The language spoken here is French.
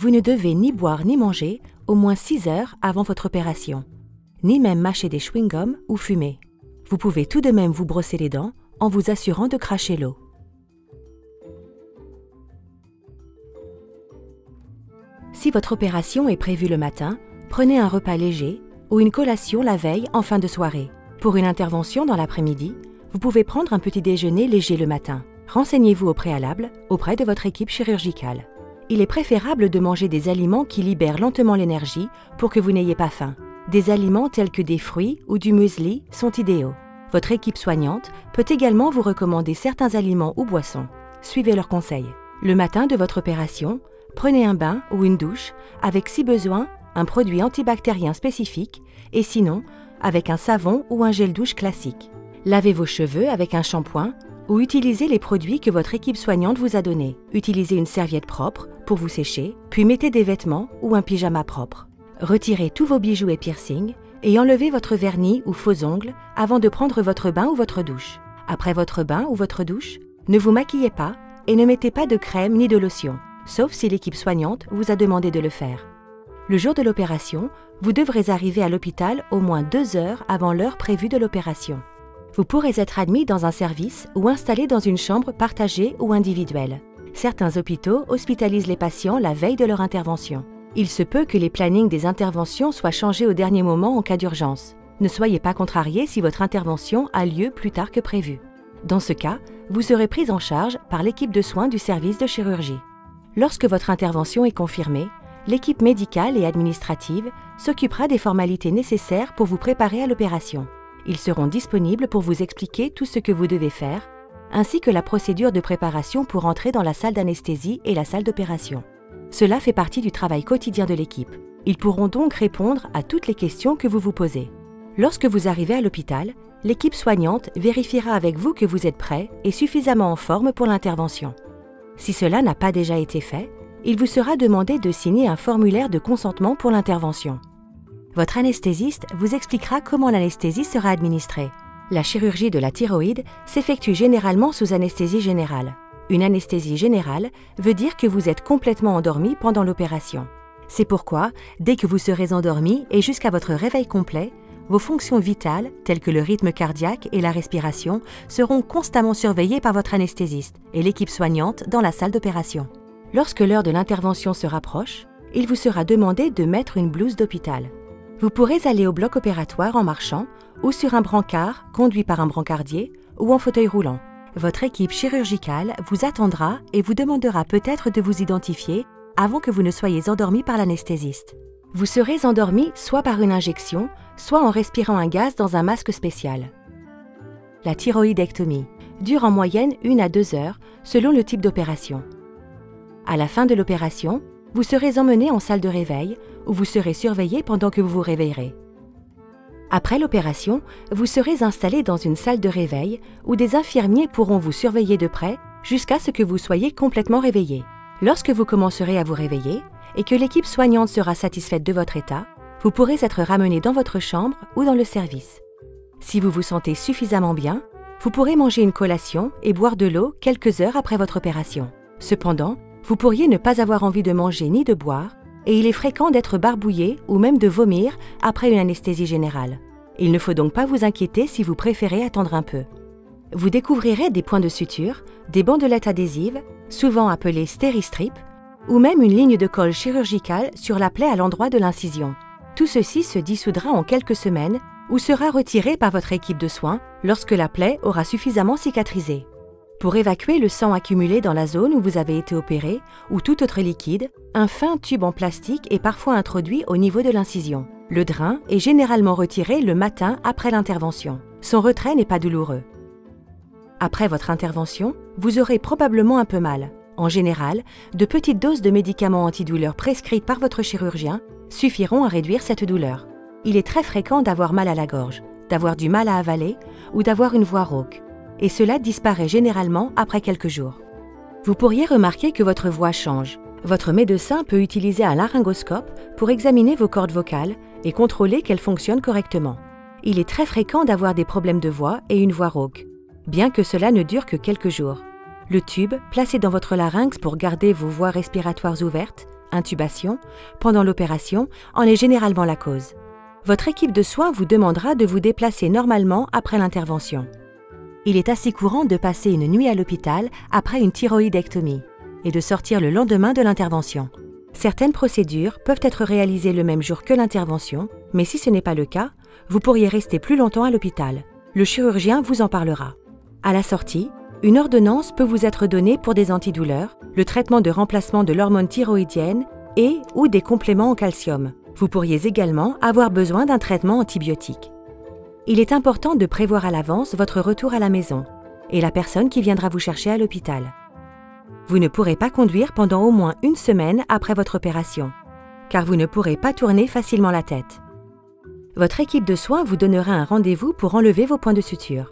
vous ne devez ni boire ni manger au moins 6 heures avant votre opération, ni même mâcher des chewing-gums ou fumer. Vous pouvez tout de même vous brosser les dents en vous assurant de cracher l'eau. Si votre opération est prévue le matin, prenez un repas léger ou une collation la veille en fin de soirée. Pour une intervention dans l'après-midi, vous pouvez prendre un petit déjeuner léger le matin. Renseignez-vous au préalable auprès de votre équipe chirurgicale. Il est préférable de manger des aliments qui libèrent lentement l'énergie pour que vous n'ayez pas faim. Des aliments tels que des fruits ou du muesli sont idéaux. Votre équipe soignante peut également vous recommander certains aliments ou boissons. Suivez leurs conseils. Le matin de votre opération, prenez un bain ou une douche avec si besoin un produit antibactérien spécifique et sinon avec un savon ou un gel douche classique. Lavez vos cheveux avec un shampoing ou utilisez les produits que votre équipe soignante vous a donnés. Utilisez une serviette propre pour vous sécher, puis mettez des vêtements ou un pyjama propre. Retirez tous vos bijoux et piercings et enlevez votre vernis ou faux ongles avant de prendre votre bain ou votre douche. Après votre bain ou votre douche, ne vous maquillez pas et ne mettez pas de crème ni de lotion, sauf si l'équipe soignante vous a demandé de le faire. Le jour de l'opération, vous devrez arriver à l'hôpital au moins 2 heures avant l'heure prévue de l'opération. Vous pourrez être admis dans un service ou installé dans une chambre partagée ou individuelle. Certains hôpitaux hospitalisent les patients la veille de leur intervention. Il se peut que les plannings des interventions soient changés au dernier moment en cas d'urgence. Ne soyez pas contrarié si votre intervention a lieu plus tard que prévu. Dans ce cas, vous serez pris en charge par l'équipe de soins du service de chirurgie. Lorsque votre intervention est confirmée, l'équipe médicale et administrative s'occupera des formalités nécessaires pour vous préparer à l'opération. Ils seront disponibles pour vous expliquer tout ce que vous devez faire, ainsi que la procédure de préparation pour entrer dans la salle d'anesthésie et la salle d'opération. Cela fait partie du travail quotidien de l'équipe. Ils pourront donc répondre à toutes les questions que vous vous posez. Lorsque vous arrivez à l'hôpital, l'équipe soignante vérifiera avec vous que vous êtes prêt et suffisamment en forme pour l'intervention. Si cela n'a pas déjà été fait, il vous sera demandé de signer un formulaire de consentement pour l'intervention. Votre anesthésiste vous expliquera comment l'anesthésie sera administrée. La chirurgie de la thyroïde s'effectue généralement sous anesthésie générale. Une anesthésie générale veut dire que vous êtes complètement endormi pendant l'opération. C'est pourquoi, dès que vous serez endormi et jusqu'à votre réveil complet, vos fonctions vitales, telles que le rythme cardiaque et la respiration, seront constamment surveillées par votre anesthésiste et l'équipe soignante dans la salle d'opération. Lorsque l'heure de l'intervention se rapproche, il vous sera demandé de mettre une blouse d'hôpital. Vous pourrez aller au bloc opératoire en marchant ou sur un brancard conduit par un brancardier ou en fauteuil roulant. Votre équipe chirurgicale vous attendra et vous demandera peut-être de vous identifier avant que vous ne soyez endormi par l'anesthésiste. Vous serez endormi soit par une injection, soit en respirant un gaz dans un masque spécial. La thyroïdectomie dure en moyenne 1 à 2 heures selon le type d'opération. À la fin de l'opération, vous serez emmené en salle de réveil où vous serez surveillé pendant que vous vous réveillerez. Après l'opération, vous serez installé dans une salle de réveil où des infirmiers pourront vous surveiller de près jusqu'à ce que vous soyez complètement réveillé. Lorsque vous commencerez à vous réveiller et que l'équipe soignante sera satisfaite de votre état, vous pourrez être ramené dans votre chambre ou dans le service. Si vous vous sentez suffisamment bien, vous pourrez manger une collation et boire de l'eau quelques heures après votre opération. Cependant, vous pourriez ne pas avoir envie de manger ni de boire, et il est fréquent d'être barbouillé ou même de vomir après une anesthésie générale. Il ne faut donc pas vous inquiéter si vous préférez attendre un peu. Vous découvrirez des points de suture, des bandelettes adhésives, souvent appelées stéristrip, ou même une ligne de colle chirurgicale sur la plaie à l'endroit de l'incision. Tout ceci se dissoudra en quelques semaines ou sera retiré par votre équipe de soins lorsque la plaie aura suffisamment cicatrisé. Pour évacuer le sang accumulé dans la zone où vous avez été opéré ou tout autre liquide, un fin tube en plastique est parfois introduit au niveau de l'incision. Le drain est généralement retiré le matin après l'intervention. Son retrait n'est pas douloureux. Après votre intervention, vous aurez probablement un peu mal. En général, de petites doses de médicaments antidouleurs prescrites par votre chirurgien suffiront à réduire cette douleur. Il est très fréquent d'avoir mal à la gorge, d'avoir du mal à avaler ou d'avoir une voix rauque. Et cela disparaît généralement après quelques jours. Vous pourriez remarquer que votre voix change. Votre médecin peut utiliser un laryngoscope pour examiner vos cordes vocales et contrôler qu'elles fonctionnent correctement. Il est très fréquent d'avoir des problèmes de voix et une voix rauque, bien que cela ne dure que quelques jours. Le tube, placé dans votre larynx pour garder vos voies respiratoires ouvertes, intubation, pendant l'opération en est généralement la cause. Votre équipe de soins vous demandera de vous déplacer normalement après l'intervention. Il est assez courant de passer une nuit à l'hôpital après une thyroïdectomie et de sortir le lendemain de l'intervention. Certaines procédures peuvent être réalisées le même jour que l'intervention, mais si ce n'est pas le cas, vous pourriez rester plus longtemps à l'hôpital. Le chirurgien vous en parlera. À la sortie, une ordonnance peut vous être donnée pour des antidouleurs, le traitement de remplacement de l'hormone thyroïdienne ou des compléments en calcium. Vous pourriez également avoir besoin d'un traitement antibiotique. Il est important de prévoir à l'avance votre retour à la maison et la personne qui viendra vous chercher à l'hôpital. Vous ne pourrez pas conduire pendant au moins une semaine après votre opération, car vous ne pourrez pas tourner facilement la tête. Votre équipe de soins vous donnera un rendez-vous pour enlever vos points de suture.